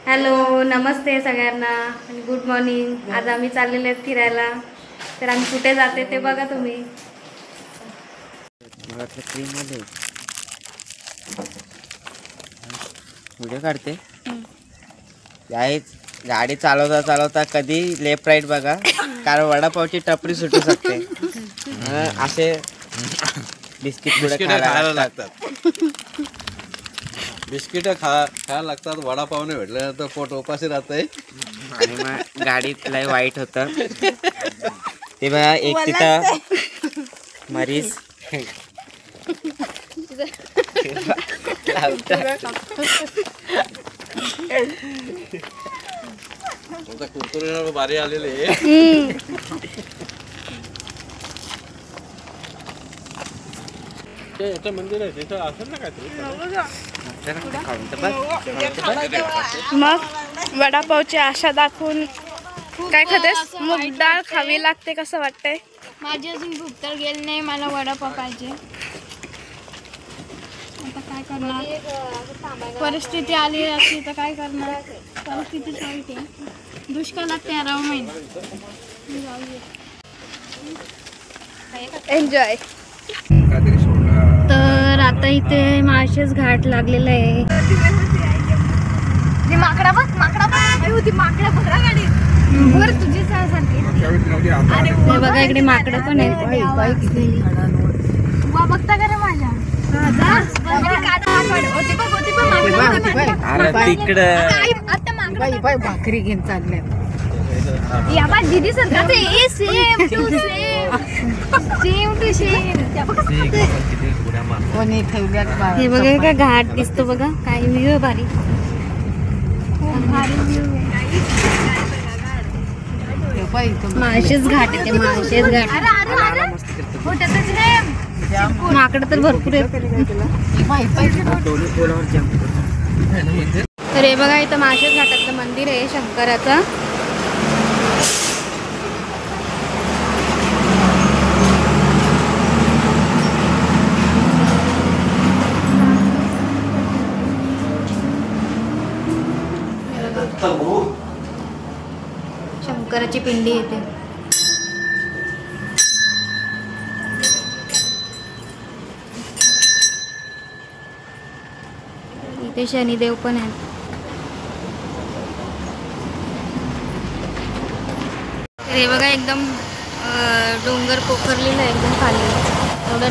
Hello, नमस्ते सगळ्यांना आणि good morning. आज आम्ही चाललेलो आहेत फिरायला। तर आम्ही कुठे जाते ते बघा तुम्ही। व्हिडिओ काढते गाडी चालवता चालवता कधी लेफ्ट राईट बघा, कारण वडापावची टपरी सुटू शकते। असे बिस्किट खायला लागतात। बिस्किट खायला लागतात, वडापाव नाही भेटलं तर पोट उपाशी राहतंय आणि मग गाडीत लय वाईट होतं ते बघा। एक तिथं मरीज कुरकुरे बारी आलेले मंदिर आहे तिथं असेल ना काहीतरी। मग वडापावची आशा दाखवून काय खातेस? मूग डाळ खावी लागते, कसं वाटतंय? माझी अजून भूक तर गेली नाही, मला वडापाव पाहिजे। आता काय करणार, परिस्थिती आली असली तर काय करणार, परिस्थिती वाईट आहे, दुष्काळात 13 महिना। एन्जॉय। तर आता इथे माळशेज घाट लागलेला आहे। माकडा बघ, माकडा बघ, होती माकडा बघा गाडी वर तुझी सारखी। हे बघा इकडे माकडं पण आहेत। वा बघता का रे माझ्या भाकरी घेऊन चालल्या या बा दीदी सरकार same to same, same to same. कोणी ठेवल्यात? हे बघा का घाट दिसतो बघा, काय व्ह्यू आहे भारी, भारी व्ह्यू आहे। माळशेज घाट येते, माळशेज घाट। माकडं तर भरपूर आहेत। तर हे बघा इथं माळशेज घाटातलं मंदिर आहे शंकराचं। शंकराची पिंडी येते। इथे शनिदेव पण आहेत। हे बघा एकदम डोंगर पोखरलेला आहे, एकदम खाली एवढा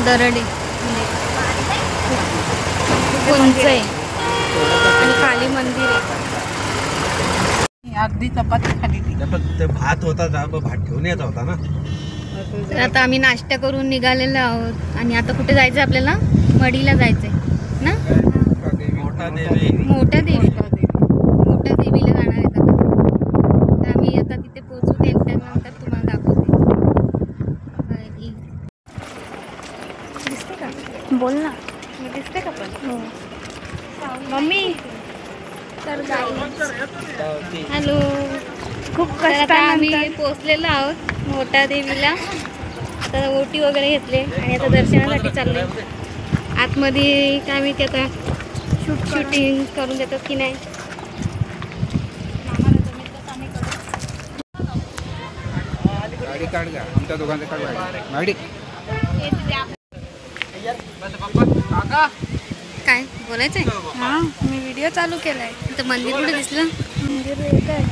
दरड आहे, खूप उंच आहे आणि खाली मंदिर आहे। अर्धी चपाती खाली ते भात होता, भात ठेवून येत होता ना। तर आता आम्ही नाश्ता करून निघालेलो आहोत आणि आता कुठे जायचं आपल्याला? मडीला जायचंय ना, मोठा देवी, मोठ्या देवीला जाणार आहेत आता। तर आम्ही आता तिथे पोहोचू, त्यानंतर तुम्हाला दाखवते। दिसते का? बोल ना, मी दिसते का? पण मम्मी तर हॅलो, खूप कष्ट आम्ही पोहोचलेलो आहोत मोठ्या देवीला। आता ओटी वगैरे घेतले आणि आता दर्शनासाठी चाललोय आतमध्ये। काय माहिती आता शूटिंग करून देतात की नाही। गाडी काढ घ्या, आमच्या दोघांचं काढ गाडी। काय बोलायचंय? हा, मी व्हिडिओ चालू केलाय। तर मंदिर कुठे दिसलं? मंदिर येत आहे।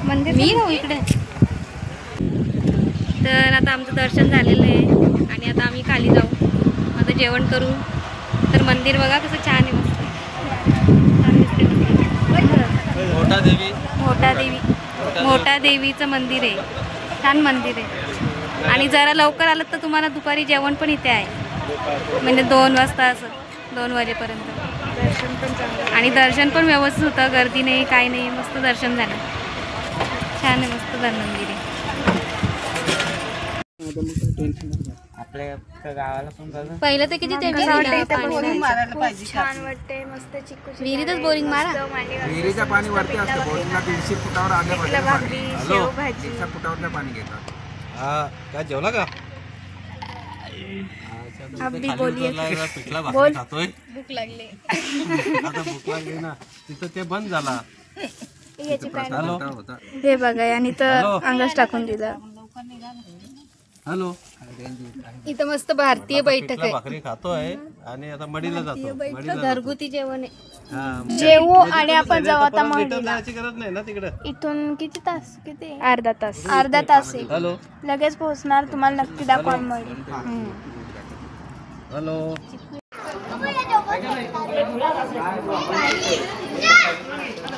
मंदिर मी हो इकडे। तर आता आमचं दर्शन झालेलं आहे आणि आता आम्ही खाली जाऊ, आता जेवण करू। तर मंदिर बघा कसं छान आहे, मस्त मोठा देवीचं मंदिर आहे, छान मंदिर आहे। आणि जरा लवकर आलं तर तुम्हाला दुपारी जेवण पण इथे आहे, म्हणजे 2 वाजता असं 2 वाजेपर्यंत। आणि दर्शन पण व्यवस्थित होतं, गर्दी नाही काही नाही, मस्त दर्शन झालं, छान आहे, मस्त मंदिर आहे। आपल्या गावाला पण बघा. पहिलं तर किती ते छान वाटते मस्त चिकूची विहिरीतच बोरिंग मारा. विहिरीचं पाणी वरती असतं बोरिंगला 150 फुटावर आल्यापासून भाकरी शेव भाजी 150 फुटावरलं पाणी घेतात. हा काय जेवला का अब्बी बोलिये पिठला बोल. भाकरी खातोय भूक लागली. आता भूक लागली ना तिथं ते बंद झाला. हॅलो होता हे बघा आणि तर अंगास टाकून दिलं. हॅलो इथं मस्त भारतीय बैठक पिठला आहे. भाकरी खातोय आणि आता मडीला जातो. मडीला घरगुती जेवण आहे. हा जेवू आणि आपण जाऊ आता परत return मळीला. जायची गरज नाही ना तिकडे. इथून किती तास किती अर्धा तास आहे. हॅलो लगेच पोहोचणार तुम्हाला नक्की दाखवाल मळी. हॅलो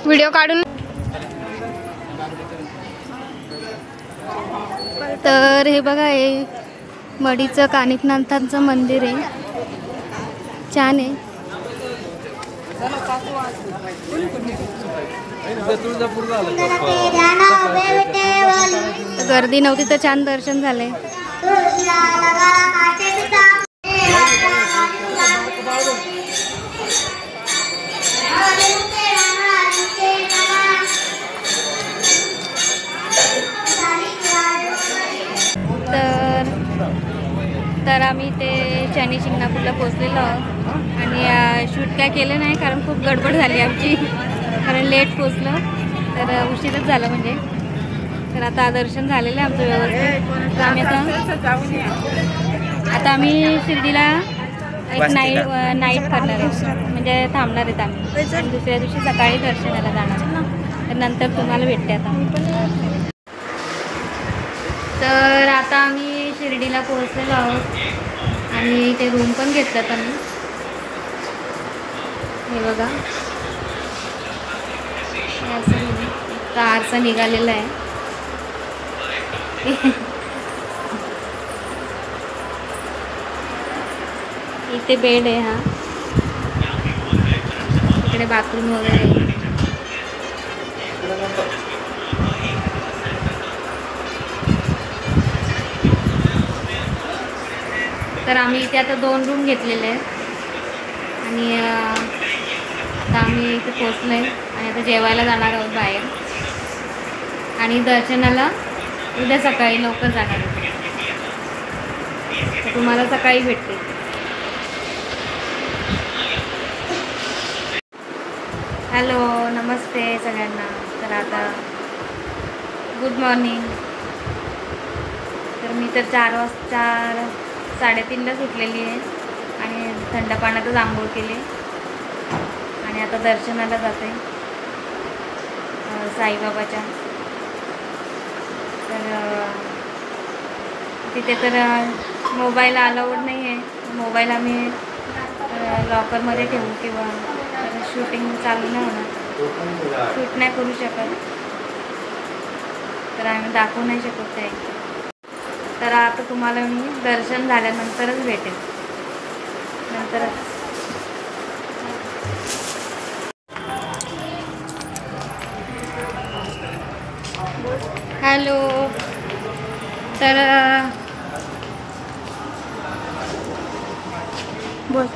व्हिडिओ काढून तर हे बघा हे मडीचं कानिकनाथांचं मंदिर आहे. छान आहे. तुळजापूरला आलं गर्दी नव्हती तर छान दर्शन झाले. तर आम्ही ते शनी शिंगणापूरला पोचलेलो आहोत आणि शूट काय केलं नाही कारण खूप गडबड झाली आमची, कारण लेट पोचलो तर उशीरच झालं म्हणजे. तर आता दर्शन झालेलं आहे आमचं व्यवस्थित. तर आम्ही आता आम्ही शिर्डीला एक नाईट करणार आहे, म्हणजे थांबणार आहेत आम्ही. आणि दुसऱ्या दिवशी सकाळी दर्शनाला जाणार आहे ना, तर नंतर तुम्हाला भेटते आता. तर आता आम्ही शिर्डीला पोहोचलेलो आहोत आणि ते रूम पण घेतलं आम्ही. हे बघा असं कारचं निघालेलं आहे. इथे बेड आहे. हा इकडे बाथरूम वगैरे आहे. तर आम्ही इथे आता 2 रूम घेतलेले आहेत आणि आता आम्ही इथे पोचलो आहे आणि आता जेवायला जाणार आहोत बाहेर आणि दर्शनाला उद्या सकाळी लवकर जाणार आहोत. तर तुम्हाला सकाळी भेटते. हॅलो नमस्ते सगळ्यांना. तर आता गुड मॉर्निंग. तर मी तर 4:30ला सुटलेली आहे आणि थंड पाण्यातच आंघोळ केली आणि आता दर्शनाला जाते साईबाबाच्या. तर तिथे तर मोबाईल अलाउड नाही आहे. मोबाईल आम्ही लॉकरमध्ये ठेवू किंवा शूटिंग चालू नाही होणार, शूट नाही करू शकत, तर आम्ही दाखवू नाही शकत ते. तर आता तुम्हाला मी दर्शन झाल्यानंतरच भेटेल, नंतरच. हॅलो. तर बोल.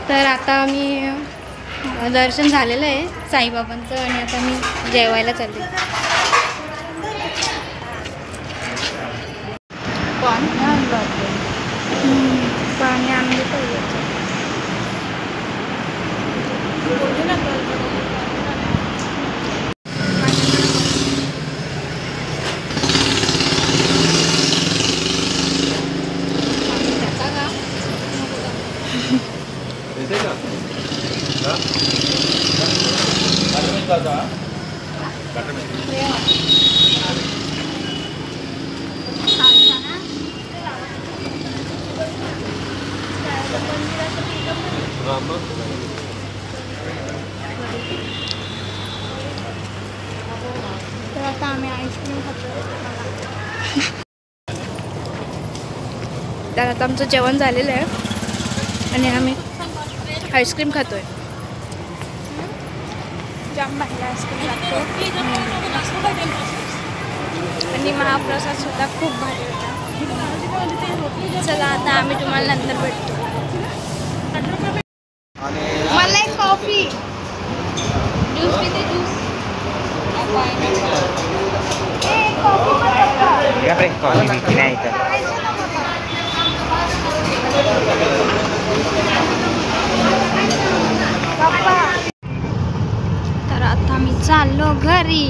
तर आता मी दर्शन झालेलं आहे साईबाबांचं आणि आता मी जेवायला चालले. पाणी आणले पाहिजे. तर आता आम्ही आईस्क्रीम खातो. तर आता आमचं जेवण झालेलं आहे आणि आम्ही आईस्क्रीम खातोय. जाम भारी आईस्क्रीम लागतो आणि महाप्रसाद सुद्धा खूप भारी होता. चला आता आम्ही तुम्हाला नंतर भेटतो. मला एक कॉफी. ज्यूस पिते ज्यूस. तर आता मी चाललो घरी.